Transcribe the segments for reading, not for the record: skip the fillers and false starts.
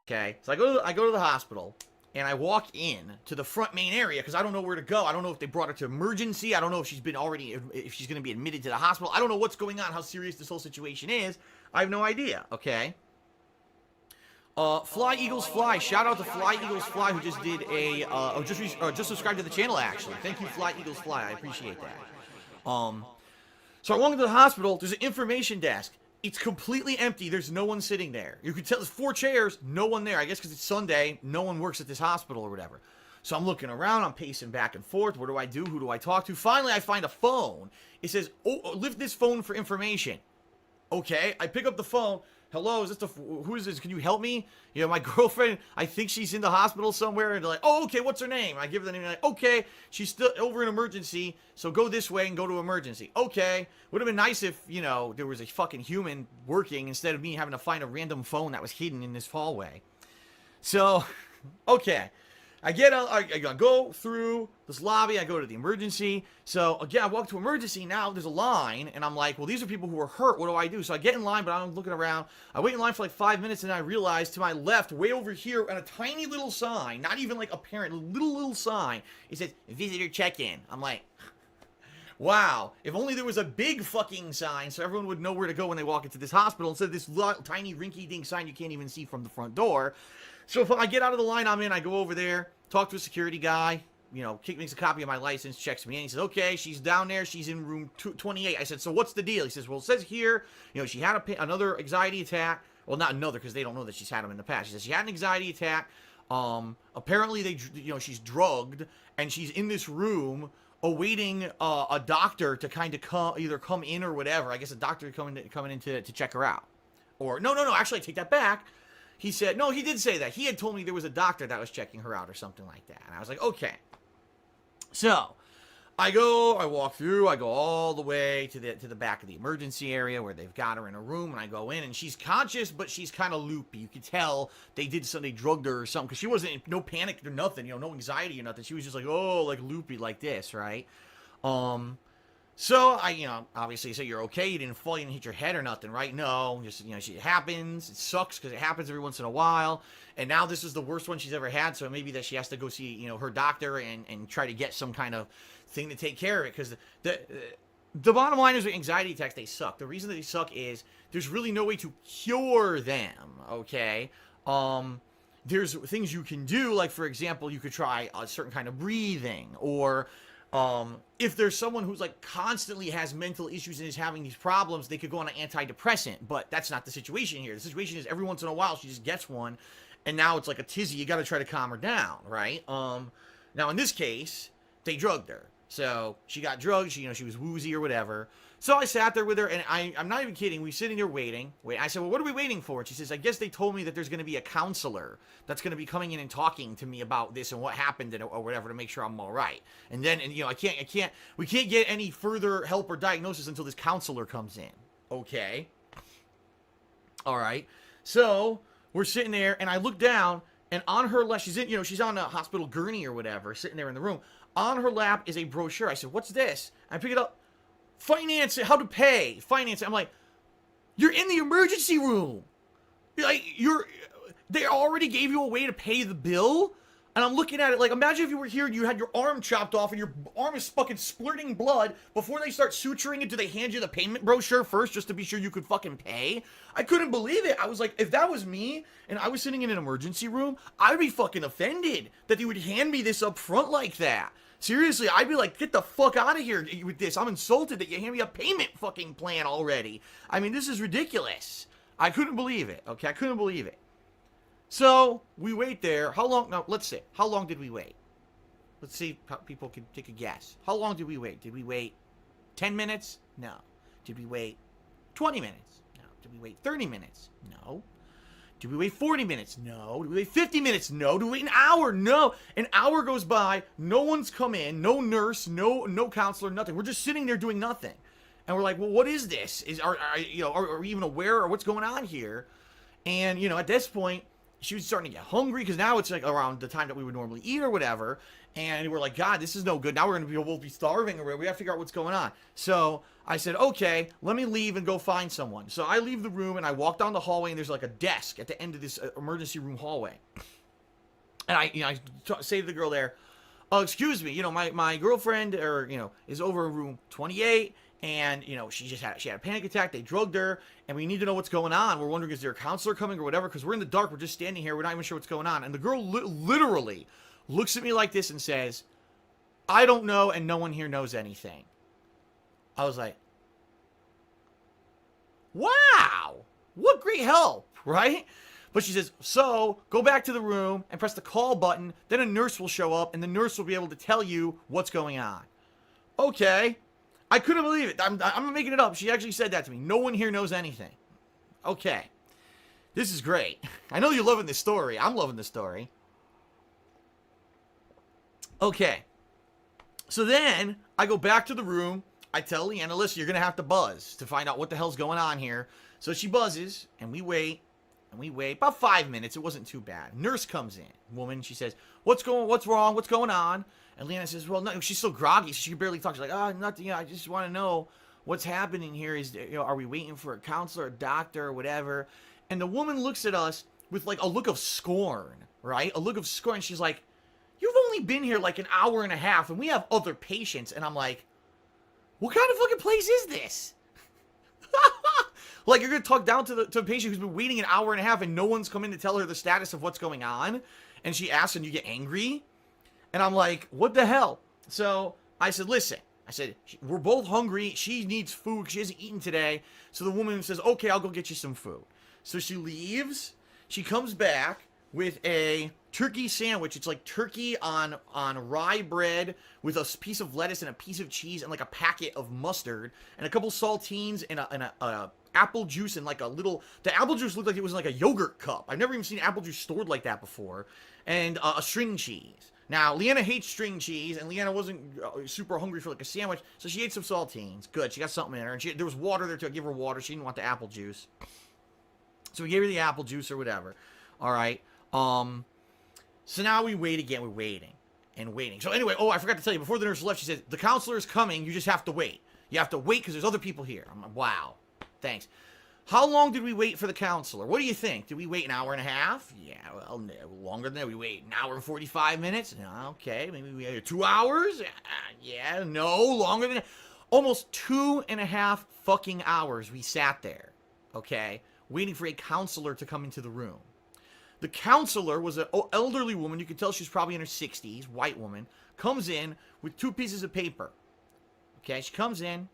Okay, so I go to the hospital, and I walk in to the front main area because I don't know where to go. I don't know if they brought her to emergency. I don't know if if she's going to be admitted to the hospital. I don't know what's going on, how serious this whole situation is. I have no idea. Okay. Fly Eagles Fly. Shout out to Fly Eagles Fly, who just did just subscribed to the channel, actually. Thank you, Fly Eagles Fly. I appreciate that. So I walk into the hospital. There's an information desk. It's completely empty. There's no one sitting there. You can tell there's 4 chairs, no one there. I guess because it's Sunday, no one works at this hospital or whatever. So I'm looking around. I'm pacing back and forth. What do I do? Who do I talk to? Finally, I find a phone. It says, "Oh, lift this phone for information." Okay, I pick up the phone. Hello, is this who is this? Can you help me? You know, my girlfriend, I think she's in the hospital somewhere. And they're like, "Oh, okay, what's her name?" I give her the name. Like, "Okay, she's still over in emergency, so go this way and go to emergency." Okay, would have been nice if, you know, there was a fucking human working instead of me having to find a random phone that was hidden in this hallway. So, okay. I go through this lobby, I go to the emergency. So, again, I walk to emergency, now there's a line, and I'm like, well, these are people who are hurt, what do I do? So I get in line, but I'm looking around. I wait in line for like 5 minutes, and I realize to my left, way over here, on a tiny little sign, not even like apparent, little sign, it says, "Visitor check-in." I'm like, wow, if only there was a big fucking sign so everyone would know where to go when they walk into this hospital instead of this tiny rinky-dink sign you can't even see from the front door. So if I get out of the line I'm in, I go over there, talk to a security guy, you know, makes a copy of my license, checks me in. He says, "Okay, she's down there. She's in room 28. I said, "So what's the deal?" He says, "Well, it says here, you know, she had another anxiety attack." Well, not another, because they don't know that she's had them in the past. He says she had an anxiety attack. Apparently she's drugged, and she's in this room awaiting a doctor to kind of either come in or whatever. I guess a doctor coming in to check her out. Or no. Actually, I take that back. He said, no, he did say that. He had told me there was a doctor that was checking her out or something like that. And I was like, okay. So, I walk through, I go all the way to the back of the emergency area where they've got her in a room, and I go in, and she's conscious, but she's kind of loopy. You could tell they drugged her or something, because she wasn't, no panic or nothing, you know, no anxiety or nothing. She was just like, oh, like loopy like this, right? So, you know, obviously say you're okay, you didn't fall, you didn't hit your head or nothing, right? No, just, you know, it happens, it sucks because it happens every once in a while, and now this is the worst one she's ever had, so maybe that she has to go see, you know, her doctor and try to get some kind of thing to take care of it, because the bottom line is with anxiety attacks, they suck. The reason that they suck is there's really no way to cure them, okay? There's things you can do, like, for example, you could try a certain kind of breathing, or if there's someone who's like constantly has mental issues and is having these problems, they could go on an antidepressant, but that's not the situation here. The situation is every once in a while she just gets one, and now it's like a tizzy. You got to try to calm her down, right? Now in this case, they drugged her, so she got drugged. She was woozy or whatever. So I sat there with her, and I'm not even kidding. We were sitting there waiting. I said, well, what are we waiting for? And she says, I guess they told me that there's going to be a counselor that's going to be coming in and talking to me about this and what happened or whatever to make sure I'm all right. And then, you know, we can't get any further help or diagnosis until this counselor comes in. Okay. All right. So we're sitting there, and I look down, and on her lap, she's on a hospital gurney or whatever, sitting there in the room. On her lap is a brochure. I said, what's this? I pick it up. Finance it, how to pay, finance it. I'm like, you're in the emergency room. They already gave you a way to pay the bill? And I'm looking at it like, imagine if you were here and you had your arm chopped off and your arm is fucking splurting blood. Before they start suturing it, do they hand you the payment brochure first just to be sure you could fucking pay? I couldn't believe it. I was like, if that was me and I was sitting in an emergency room, I'd be fucking offended that they would hand me this up front like that. Seriously, I'd be like, get the fuck out of here with this. I'm insulted that you hand me a payment fucking plan already. I mean, this is ridiculous. I couldn't believe it, okay? I couldn't believe it. So, we wait there. How long? Now, let's see. How long did we wait? Let's see how people can take a guess. How long did we wait? Did we wait 10 minutes? No. Did we wait 20 minutes? No. Did we wait 30 minutes? No. Did we wait 40 minutes? No. Did we wait 50 minutes? No. Did we wait an hour? No. An hour goes by. No one's come in. No nurse. No counselor. Nothing. We're just sitting there doing nothing. And we're like, well, what is this? Are we even aware of what's going on here? And, you know, at this point, she was starting to get hungry because now it's like around the time that we would normally eat or whatever. And we're like, God, this is no good. Now we're going to we'll be starving or whatever. We got to figure out what's going on. So I said, okay, let me leave and go find someone. So I leave the room and I walk down the hallway and there's like a desk at the end of this emergency room hallway. And I say to the girl there, oh, excuse me, my girlfriend is over in room 28. And, she had a panic attack. They drugged her, and we need to know what's going on. We're wondering, is there a counselor coming or whatever? Because we're in the dark. We're just standing here. We're not even sure what's going on. And the girl literally looks at me like this and says, I don't know, and no one here knows anything. I was like, wow, what great help, right? But she says, so go back to the room and press the call button. Then a nurse will show up, and the nurse will be able to tell you what's going on. Okay. I couldn't believe it. I'm not making it up. She actually said that to me. No one here knows anything. Okay. This is great. I know you're loving this story. I'm loving this story. Okay. So then, I go back to the room. I tell Leanna, listen, you're going to have to buzz to find out what the hell's going on here. So she buzzes, and we wait. And we wait. About 5 minutes. It wasn't too bad. Nurse comes in. Woman, she says, what's wrong? What's going on? And Leanna says, well, no, she's so groggy, so she can barely talk. She's like, oh, nothing, I just want to know what's happening here. Is, are we waiting for a counselor, a doctor, or whatever? And the woman looks at us with, like, a look of scorn, right? A look of scorn. She's like, you've only been here, like, an hour and a half, and we have other patients. And I'm like, what kind of fucking place is this? Like, you're going to talk down to a patient who's been waiting an hour and a half, and no one's come in to tell her the status of what's going on? And she asks, and you get angry? And I'm like, what the hell? So I said, listen. I said, we're both hungry. She needs food. She hasn't eaten today. So the woman says, okay, I'll go get you some food. So she leaves. She comes back with a turkey sandwich. It's like turkey on rye bread with a piece of lettuce and a piece of cheese and like a packet of mustard and a couple saltines and a apple juice and like a little... The apple juice looked like it was like a yogurt cup. I've never even seen apple juice stored like that before. And a string cheese. Now, Leanna hates string cheese, and Leanna wasn't super hungry for like a sandwich, so she ate some saltines. Good, she got something in her. And there was water there too. I gave her water. She didn't want the apple juice. So we gave her the apple juice or whatever. All right. So now we wait again. We're waiting and waiting. So anyway, I forgot to tell you, before the nurse left, she said, the counselor is coming. You just have to wait. You have to wait because there's other people here. I'm like, wow. Thanks. How long did we wait for the counselor? What do you think? Did we wait an hour and a half? Yeah, well, no, longer than that. We wait an hour and 45 minutes? No, okay, maybe we waited 2 hours? Yeah, no, longer than that. Almost 2.5 fucking hours we sat there, okay, waiting for a counselor to come into the room. The counselor was an elderly woman. You could tell she was probably in her 60s, white woman, comes in with 2 pieces of paper. Okay, she comes in.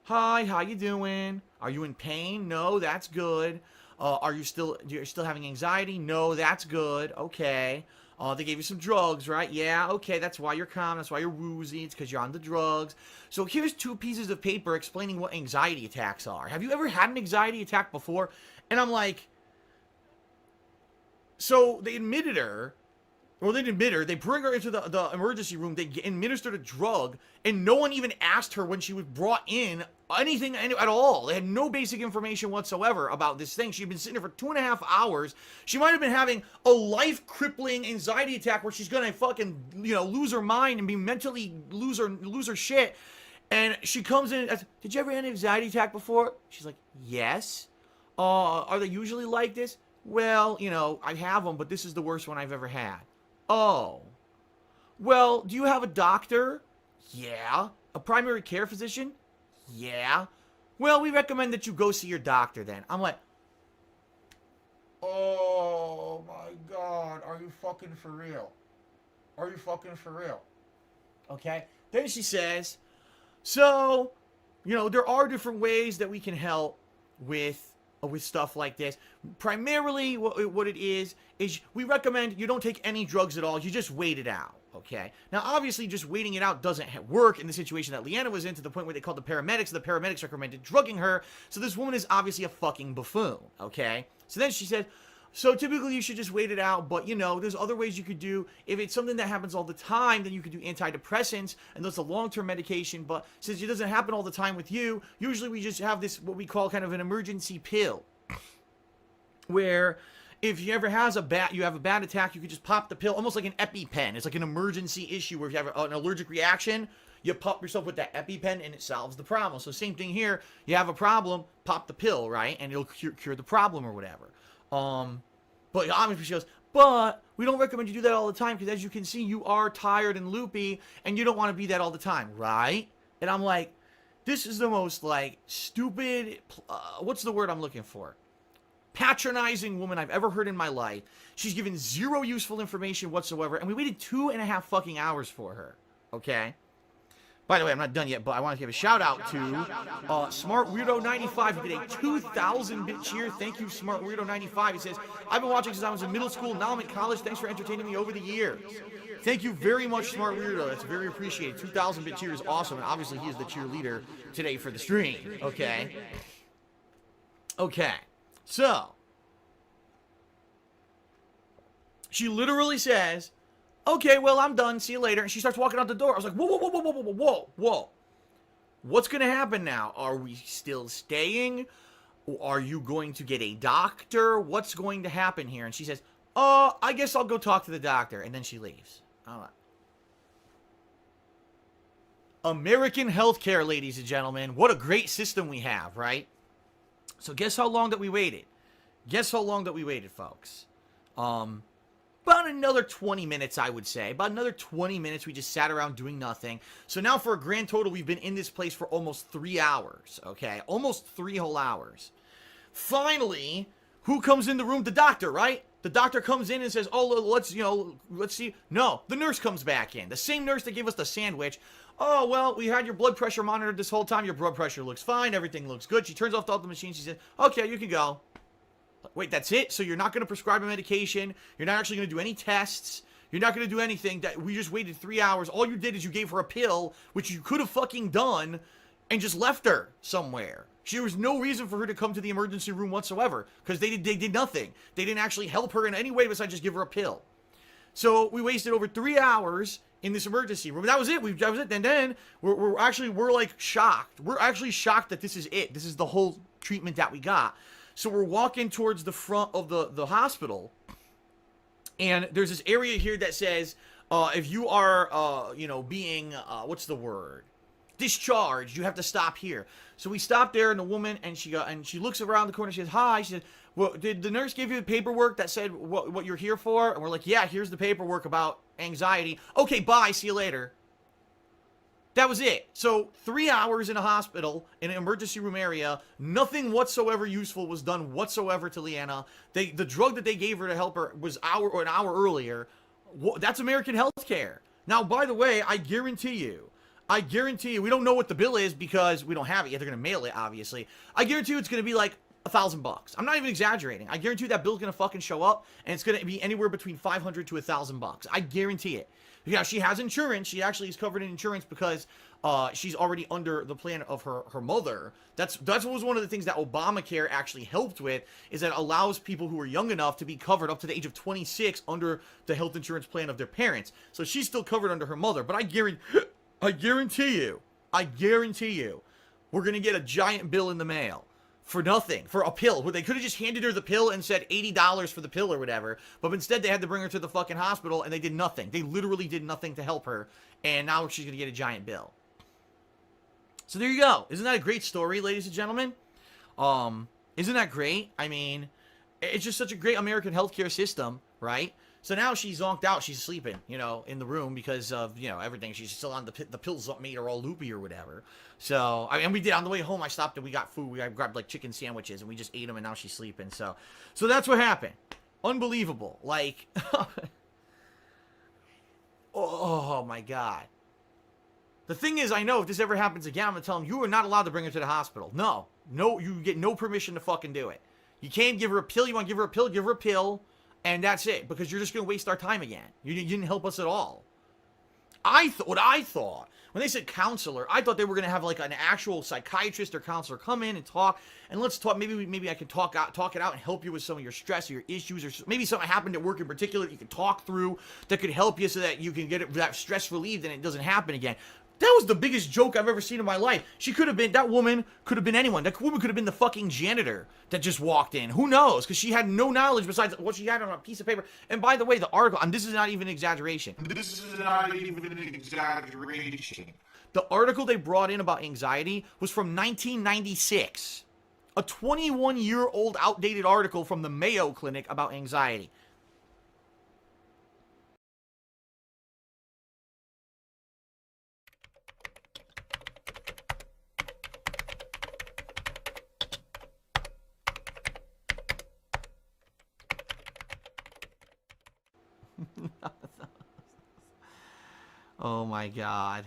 Hi, how you doing? Are you in pain? No, that's good. You're still having anxiety? No, that's good. Okay. They gave you some drugs, right? Yeah, okay, that's why you're calm. That's why you're woozy. It's because you're on the drugs. So here's 2 pieces of paper explaining what anxiety attacks are. Have you ever had an anxiety attack before? And I'm like, so they admitted her. Well, they didn't admit her. They bring her into the emergency room. They administered a drug, and no one even asked her when she was brought in anything at all. They had no basic information whatsoever about this thing. She'd been sitting there for 2.5 hours. She might have been having a life-crippling anxiety attack where she's gonna fucking, lose her mind and be mentally lose her shit. And she comes in and asks, did you ever have an anxiety attack before? She's like, yes. Are they usually like this? Well, I have them, but this is the worst one I've ever had. Oh. Well, do you have a doctor? Yeah. A primary care physician? Yeah. Well, we recommend that you go see your doctor then. I'm like, oh my God, are you fucking for real? Are you fucking for real? Okay. Then she says, so, there are different ways that we can help with stuff like this. Primarily, what it is we recommend you don't take any drugs at all. You just wait it out, okay? Now, obviously, just waiting it out doesn't work in the situation that Leanna was in, to the point where they called the paramedics. The paramedics recommended drugging her. So this woman is obviously a fucking buffoon, okay? So then she said, so typically you should just wait it out, but there's other ways you could do. If it's something that happens all the time, then you could do antidepressants, and that's a long-term medication. But since it doesn't happen all the time with you, usually we just have this, what we call kind of an emergency pill, where if you ever have a bad attack, you could just pop the pill, almost like an EpiPen. It's like an emergency issue where if you have an allergic reaction, you pop yourself with that EpiPen and it solves the problem. So same thing here. You have a problem, pop the pill, right? And it'll cure the problem or whatever. But obviously she goes, but we don't recommend you do that all the time because as you can see, you are tired and loopy and you don't want to be that all the time, right? And I'm like, this is the most like stupid, what's the word I'm looking for? Patronizing woman I've ever heard in my life. She's given zero useful information whatsoever, and we waited 2.5 fucking hours for her. Okay? By the way, I'm not done yet, but I want to give a shout out to Smart Weirdo 95 who did a 2,000-bit cheer. Thank you, Smart Weirdo 95. He says, I've been watching since I was in middle school, now I'm in college. Thanks for entertaining me over the years. Thank you very much, Smart Weirdo. That's very appreciated. 2,000-bit cheer is awesome, and obviously he is the cheerleader today for the stream. Okay? Okay. So, she literally says, okay, well, I'm done. See you later. And she starts walking out the door. I was like, whoa, whoa, whoa, whoa, whoa, whoa, whoa, whoa. What's going to happen now? Are we still staying? Are you going to get a doctor? What's going to happen here? And she says, I guess I'll go talk to the doctor. And then she leaves. All right. American healthcare, ladies and gentlemen. What a great system we have, right? So guess how long that we waited? Guess how long that we waited, folks? About another 20 minutes, I would say. About another 20 minutes, we just sat around doing nothing. So now for a grand total, we've been in this place for almost 3 hours, okay? Almost 3 whole hours. Finally, who comes in the room? The doctor, right? The doctor comes in and says, oh, let's see. No, the nurse comes back in. The same nurse that gave us the sandwich. Oh, well, we had your blood pressure monitored this whole time. Your blood pressure looks fine. Everything looks good. She turns off all the machines. She says, okay, you can go. Wait, that's it? So you're not going to prescribe a medication? You're not actually going to do any tests? You're not going to do anything? That we just waited 3 hours. All you did is you gave her a pill, which you could have fucking done, and just left her somewhere. There was no reason for her to come to the emergency room whatsoever, because they did nothing. They didn't actually help her in any way besides just give her a pill. So we wasted over 3 hours in this emergency room. That was it. That was it. And then we're like shocked. We're actually shocked that this is it. This is the whole treatment that we got. So we're walking towards the front of the hospital, and there's this area here that says, if you are, being, what's the word? Discharged, you have to stop here. So we stopped there, and the woman, and she looks around the corner, she says, hi, she said, well, did the nurse give you the paperwork that said what you're here for? And we're like, yeah, here's the paperwork about anxiety. Okay, bye, see you later. That was it. So 3 hours in a hospital, in an emergency room area, nothing whatsoever useful was done whatsoever to Leanna. The drug that they gave her to help her was an hour earlier. That's American healthcare. Now, by the way, I guarantee you, we don't know what the bill is because we don't have it yet. They're going to mail it, obviously. I guarantee you it's going to be like $1,000. I'm not even exaggerating. I guarantee you that bill's going to fucking show up, and it's going to be anywhere between $500 to $1,000. I guarantee it. Yeah, she has insurance. She actually is covered in insurance because she's already under the plan of her mother. That's what was one of the things that Obamacare actually helped with, is that it allows people who are young enough to be covered up to the age of 26 under the health insurance plan of their parents. So she's still covered under her mother. But I guarantee you, we're going to get a giant bill in the mail. For nothing. For a pill. They could have just handed her the pill and said $80 for the pill or whatever. But instead they had to bring her to the fucking hospital and they did nothing. They literally did nothing to help her. And now she's going to get a giant bill. So there you go. Isn't that a great story, ladies and gentlemen? Isn't that great? I mean, it's just such a great American healthcare system, right? So now she's zonked out. She's sleeping, in the room because of, everything. She's still on the pills made her all loopy or whatever. So, and we did, on the way home, I stopped and we got food. We grabbed like chicken sandwiches and we just ate them and now she's sleeping. So that's what happened. Unbelievable. Like, oh my God. The thing is, I know if this ever happens again, I'm going to tell them, you are not allowed to bring her to the hospital. No, you get no permission to fucking do it. You can't give her a pill. You want to give her a pill. And that's it, because you're just going to waste our time again. You didn't help us at all. What I thought, when they said counselor, I thought they were going to have like an actual psychiatrist or counselor come in and talk, and let's talk, maybe I can talk it out and help you with some of your stress or your issues, or maybe something happened at work in particular that you can talk through that could help you so that you can get that stress relieved and it doesn't happen again. That was the biggest joke I've ever seen in my life. She could have been, that woman could have been anyone. That woman could have been the fucking janitor that just walked in. Who knows? Because she had no knowledge besides what she had on a piece of paper. And by the way, the article, and this is not even an exaggeration. This is not even an exaggeration. The article they brought in about anxiety was from 1996. A 21-year-old outdated article from the Mayo Clinic about anxiety. Oh my God.